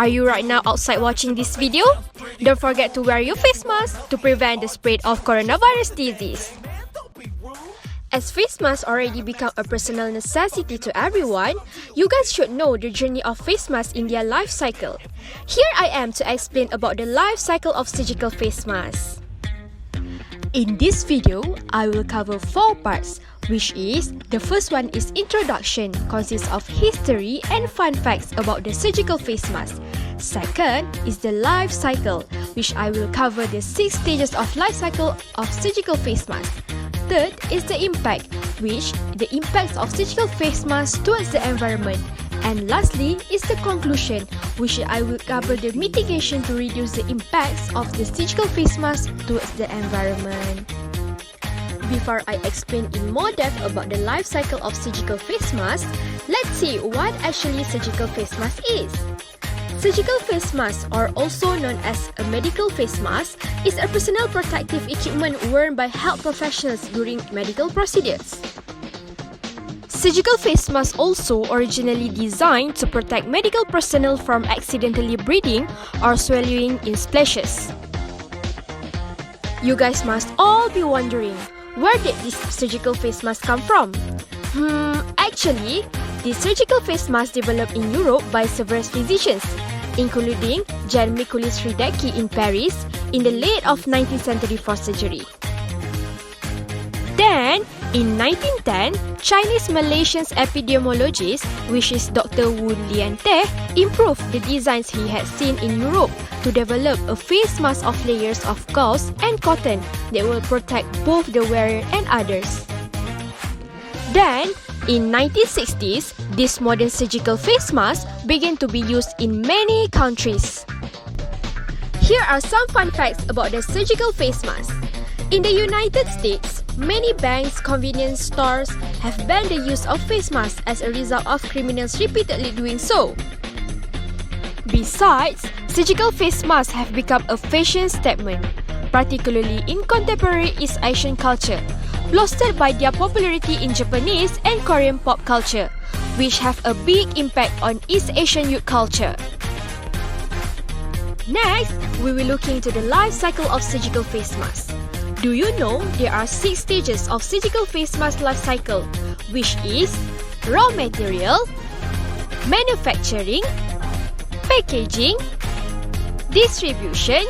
Are you right now outside watching this video? Don't forget to wear your face mask to prevent the spread of coronavirus disease. As face masks already become a personal necessity to everyone, you guys should know the journey of face masks in their life cycle. Here I am to explain about the life cycle of surgical face masks. In this video, I will cover 4 parts, which is, the first one is introduction, consists of history and fun facts about the surgical face mask. Second is the life cycle, which I will cover the 6 stages of life cycle of surgical face mask. Third is the impact, which the impacts of surgical face mask towards the environment. And lastly is the conclusion, which I will cover the mitigation to reduce the impacts of the surgical face mask towards the environment. Before I explain in more depth about the life cycle of surgical face mask, let's see what actually surgical face mask is. Surgical face mask, or also known as a medical face mask, is a personal protective equipment worn by health professionals during medical procedures. Surgical face masks also originally designed to protect medical personnel from accidentally breathing or swallowing in splashes. You guys must all be wondering, where did this surgical face mask come from? Actually, this surgical face mask developed in Europe by several physicians, including Jan-Mikulis Hridecki in Paris in the late of 19th century for surgery. Then, in 1910, Chinese-Malaysian epidemiologist, which is Dr. Wu Lianteh, improved the designs he had seen in Europe to develop a face mask of layers of gauze and cotton that will protect both the wearer and others. Then, in 1960s, this modern surgical face mask began to be used in many countries. Here are some fun facts about the surgical face mask. In the United States, many banks, convenience stores have banned the use of face masks as a result of criminals repeatedly doing so. Besides, surgical face masks have become a fashion statement, particularly in contemporary East Asian culture, bolstered by their popularity in Japanese and Korean pop culture, which have a big impact on East Asian youth culture. Next, we will look into the life cycle of surgical face masks. Do you know there are 6 stages of surgical face mask life cycle, which is raw material, manufacturing, packaging, distribution,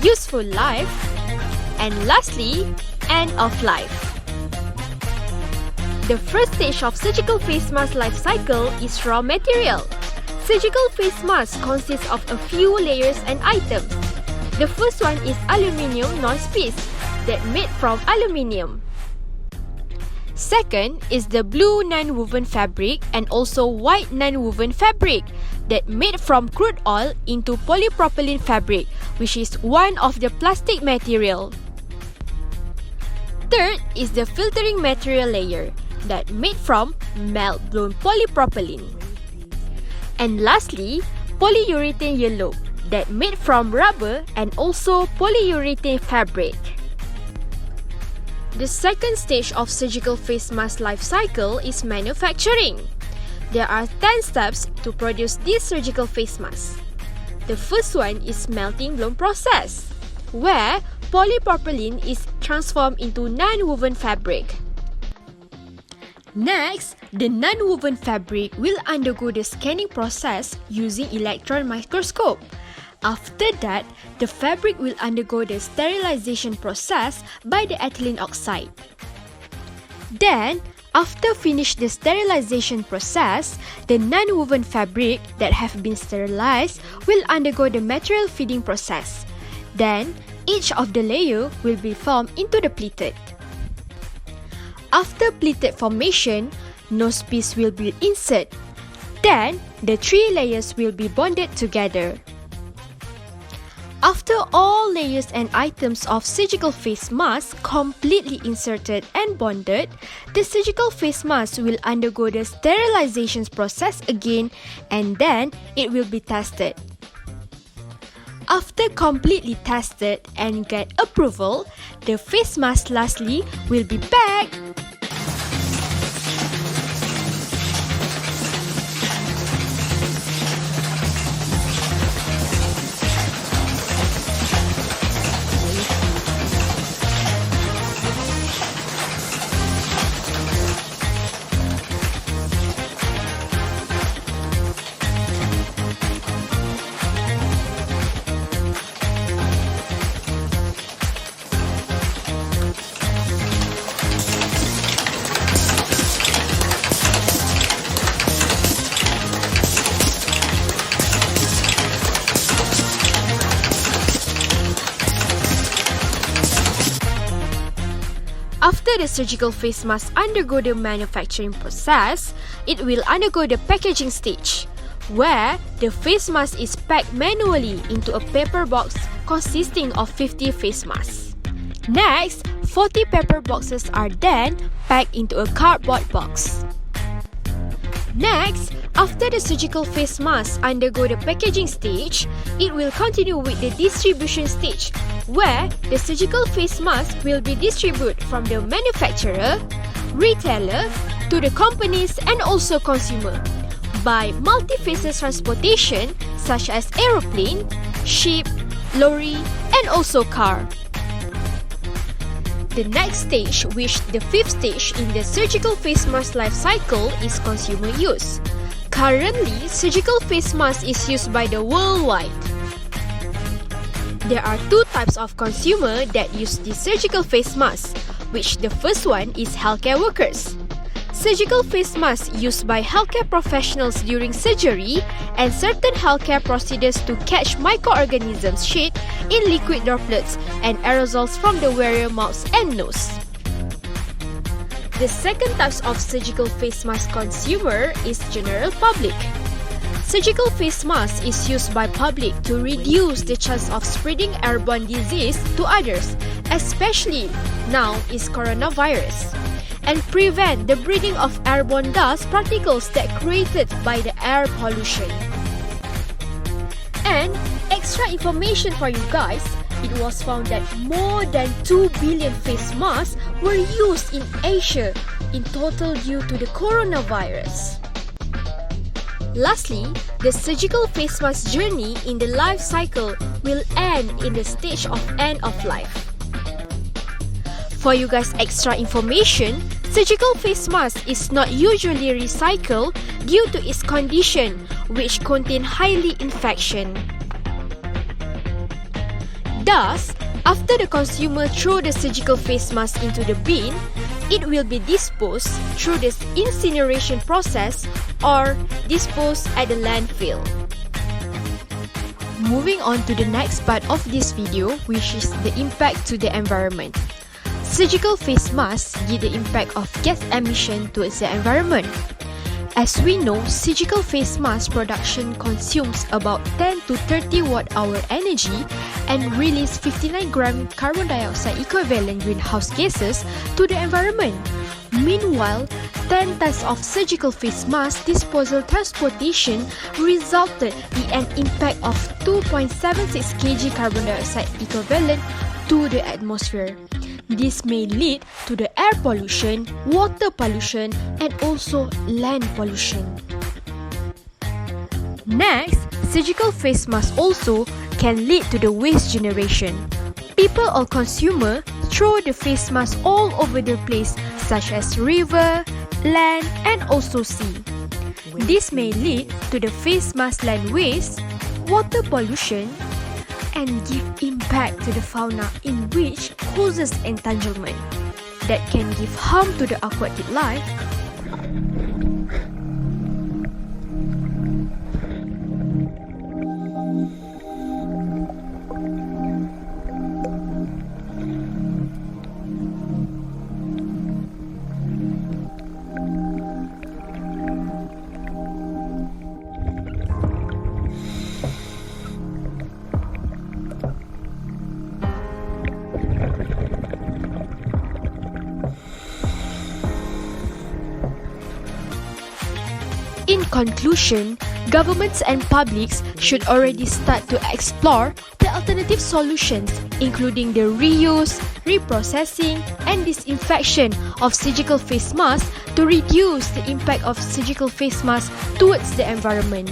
useful life, and lastly, end of life. The first stage of surgical face mask life cycle is raw material. Surgical face mask consists of a few layers and items. The first one is aluminium nose piece that made from aluminium. Second is the blue non-woven fabric and also white non-woven fabric that made from crude oil into polypropylene fabric, which is one of the plastic material. Third is the filtering material layer that made from melt-blown polypropylene. And lastly, polyurethane yellow that made from rubber and also polyurethane fabric. The second stage of surgical face mask life cycle is manufacturing. There are 10 steps to produce this surgical face mask. The first one is melting blown process, where polypropylene is transformed into non-woven fabric. Next, the non-woven fabric will undergo the scanning process using electron microscope. After that, the fabric will undergo the sterilization process by the ethylene oxide. Then, after finish the sterilization process, the non-woven fabric that have been sterilized will undergo the material feeding process. Then, each of the layer will be formed into the pleated. After pleated formation, nose piece will be inserted. Then, the 3 layers will be bonded together. After all layers and items of surgical face mask completely inserted and bonded, the surgical face mask will undergo the sterilization process again and then it will be tested. After completely tested and get approval, the face mask lastly will be packed. After the surgical face mask undergo the manufacturing process, it will undergo the packaging stage, where the face mask is packed manually into a paper box consisting of 50 face masks. Next, 40 paper boxes are then packed into a cardboard box. Next, after the surgical face mask undergo the packaging stage, it will continue with the distribution stage, where the surgical face mask will be distributed from the manufacturer, retailer, to the companies and also consumer by multi-phases transportation such as aeroplane, ship, lorry, and also car. The next stage, which the fifth stage in the surgical face mask life cycle, is consumer use. Currently, surgical face mask is used by the worldwide. There are two types of consumer that use the surgical face mask, which the first one is healthcare workers. Surgical face masks used by healthcare professionals during surgery and certain healthcare procedures to catch microorganisms shed in liquid droplets and aerosols from the wearer mouth and nose. The second type of surgical face mask consumer is general public. Surgical face mask is used by public to reduce the chance of spreading airborne disease to others, especially now is coronavirus, and prevent the breathing of airborne dust particles that created by the air pollution. And extra information for you guys, it was found that more than 2 billion face masks were used in Asia in total due to the coronavirus. Lastly, the surgical face mask journey in the life cycle will end in the stage of end of life. For you guys extra information, surgical face mask is not usually recycled due to its condition, which contain highly infection. Thus, after the consumer throw the surgical face mask into the bin, it will be disposed through this incineration process or disposed at the landfill. Moving on to the next part of this video, which is the impact to the environment. Surgical face masks give the impact of gas emission towards the environment. As we know, surgical face mask production consumes about 10 to 30 watt-hour energy and release 59 gram carbon dioxide equivalent greenhouse gases to the environment. Meanwhile, 10 tons of surgical face mask disposal transportation resulted in an impact of 2.76 kg carbon dioxide equivalent to the atmosphere. This may lead to the air pollution, water pollution, and also land pollution. Next, surgical face masks also can lead to the waste generation. People or consumer throw the face mask all over the place, such as river, land, and also sea. This may lead to the face mask land waste, water pollution, and give impact to the fauna, in which causes entanglement that can give harm to the aquatic life. In conclusion, governments and publics should already start to explore the alternative solutions, including the reuse, reprocessing, and disinfection of surgical face masks to reduce the impact of surgical face masks towards the environment.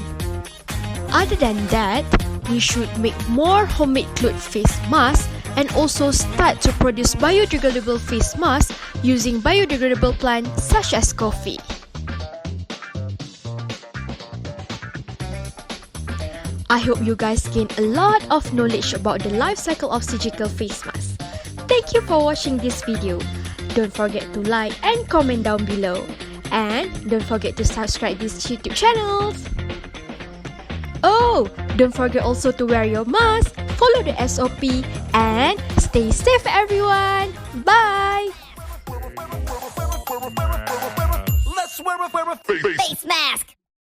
Other than that, we should make more homemade cloth face masks and also start to produce biodegradable face masks using biodegradable plants such as coffee. I hope you guys gain a lot of knowledge about the life cycle of surgical face masks. Thank you for watching this video. Don't forget to like and comment down below. And don't forget to subscribe this YouTube channel. Oh, don't forget also to wear your mask, follow the SOP, and stay safe everyone. Bye! face mask.